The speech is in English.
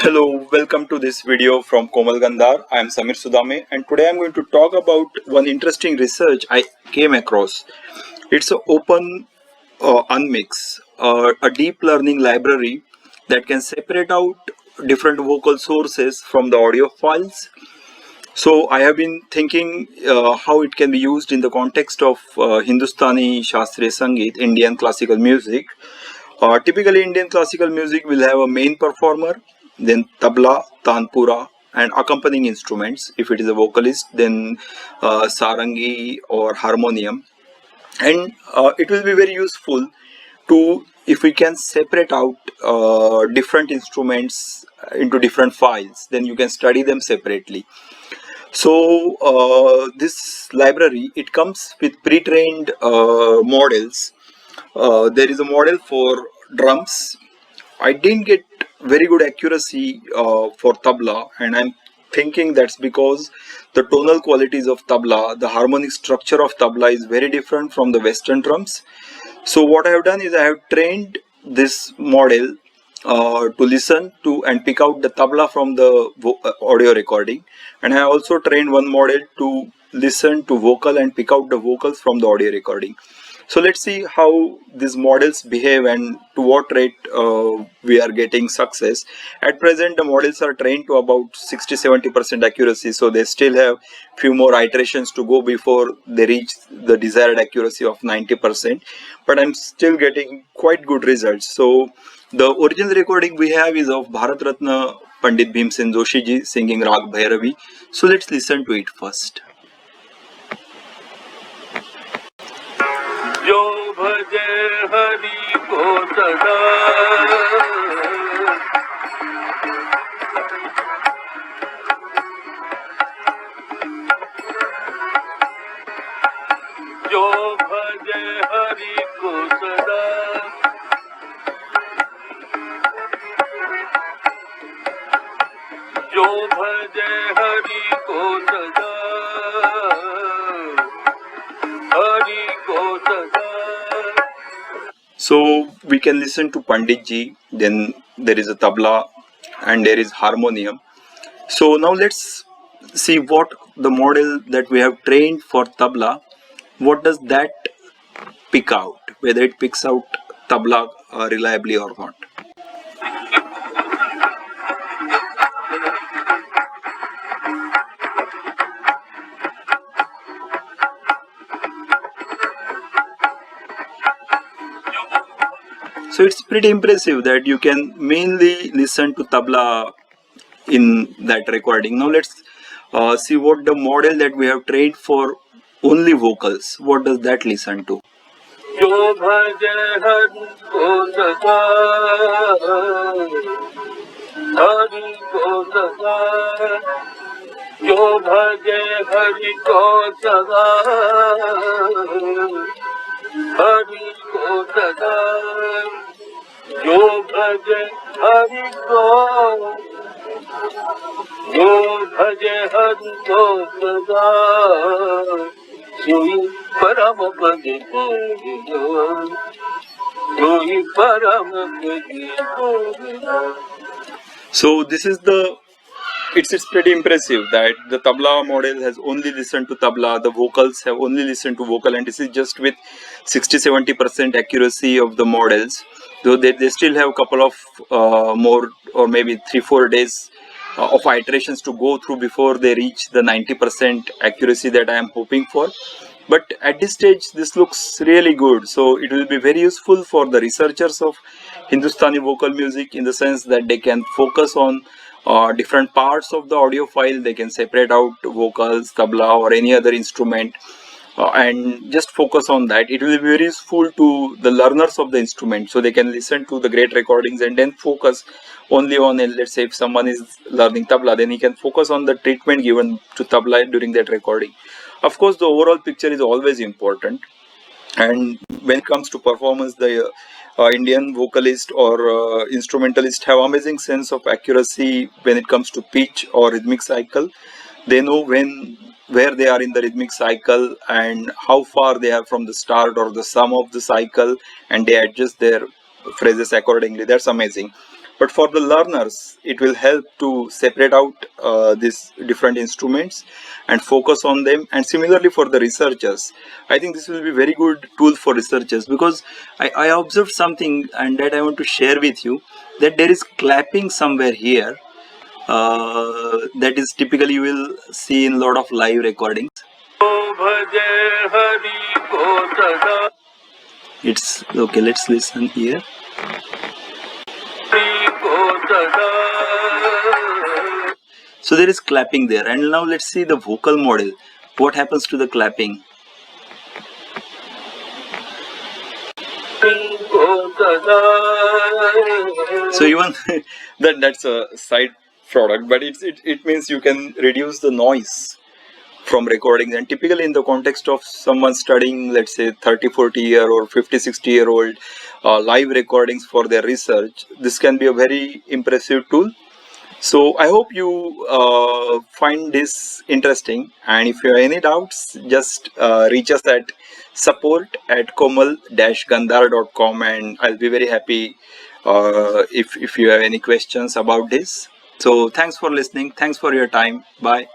Hello, welcome to this video from Komal Gandhar. I am Samir Sudame and today I am going to talk about one interesting research I came across. It's an open-unmix, a deep learning library that can separate out different vocal sources from the audio files. So I have been thinking how it can be used in the context of Hindustani Shastriya Sangeet, Indian classical music. Typically, Indian classical music will have a main performer, then tabla, tanpura, and accompanying instruments. If it is a vocalist, then sarangi or harmonium. And it will be very useful to if we can separate out different instruments into different files, then you can study them separately. So this library, it comes with pre-trained models. There is a model for drums. I didn't get very good accuracy for tabla, and I'm thinking that's because the tonal qualities of tabla, the harmonic structure of tabla is very different from the Western drums. So what I have done is I have trained this model to listen to and pick out the tabla from the audio recording, and I also trained one model to listen to vocal and pick out the vocals from the audio recording. So let's see how these models behave and to what rate we are getting success. At present, the models are trained to about 60-70% accuracy, so they still have few more iterations to go before they reach the desired accuracy of 90%. But I'm still getting quite good results. So the original recording we have is of Bharat Ratna Pandit Bhimsen Joshi ji singing Rag Bhairavi. So let's listen to it first. जो भजे हरि को सदा जो भजे हरि को सदा जो भजे हरि को सदा हरि को सदा. So we can listen to Pandit ji, then there is a tabla and there is harmonium. So now let's see what the model that we have trained for tabla, what does that pick out, whether it picks out tabla reliably or not. So it's pretty impressive that you can mainly listen to tabla in that recording. Now let's see what the model that we have trained for only vocals, what does that listen to. जो भजे हरि को सदा हरि को सदा जो भजे हरि को सदा हरि को सदा जो भजे हरि को सदा सोई परम पद सोई परम पद. So this is the it's pretty impressive that the tabla model has only listened to tabla, the vocals have only listened to vocal, and this is just with 60-70% accuracy of the models. Though they still have a couple of more or maybe 3-4 days of iterations to go through before they reach the 90% accuracy that I am hoping for. But at this stage this looks really good, so it will be very useful for the researchers of Hindustani vocal music in the sense that they can focus on different parts of the audio file. They can separate out vocals, tabla or any other instrument and just focus on that. It will be very useful to the learners of the instrument, so they can listen to the great recordings and then focus only on it. Let's say if someone is learning tabla, then he can focus on the treatment given to tabla during that recording. Of course, the overall picture is always important, and when it comes to performance, the Indian vocalist or instrumentalist have amazing sense of accuracy when it comes to pitch or rhythmic cycle. They know where they are in the rhythmic cycle and how far they are from the start or the sum of the cycle, and they adjust their phrases accordingly. That's amazing. but for the learners it will help to separate out these different instruments and focus on them. And similarly for the researchers, I think this will be very good tool for researchers, because I observed something and that I want to share with you, that there is clapping somewhere here, that is typically you will see in a lot of live recordings. भजे हरि को सदा It's okay, let's listen here. Hari को सदा So there is clapping there, and now let's see the vocal model. What happens to the clapping? Hari को सदा So even that's a side product, but it means you can reduce the noise from recordings. And typically in the context of someone studying, let's say 30-40 year or 50-60 year old live recordings for their research, this can be a very impressive tool. So I hope you find this interesting, and if you have any doubts, just reach us at support@komal-gandhar.com, and I'll be very happy if you have any questions about this. So thanks for listening, thanks for your time, bye.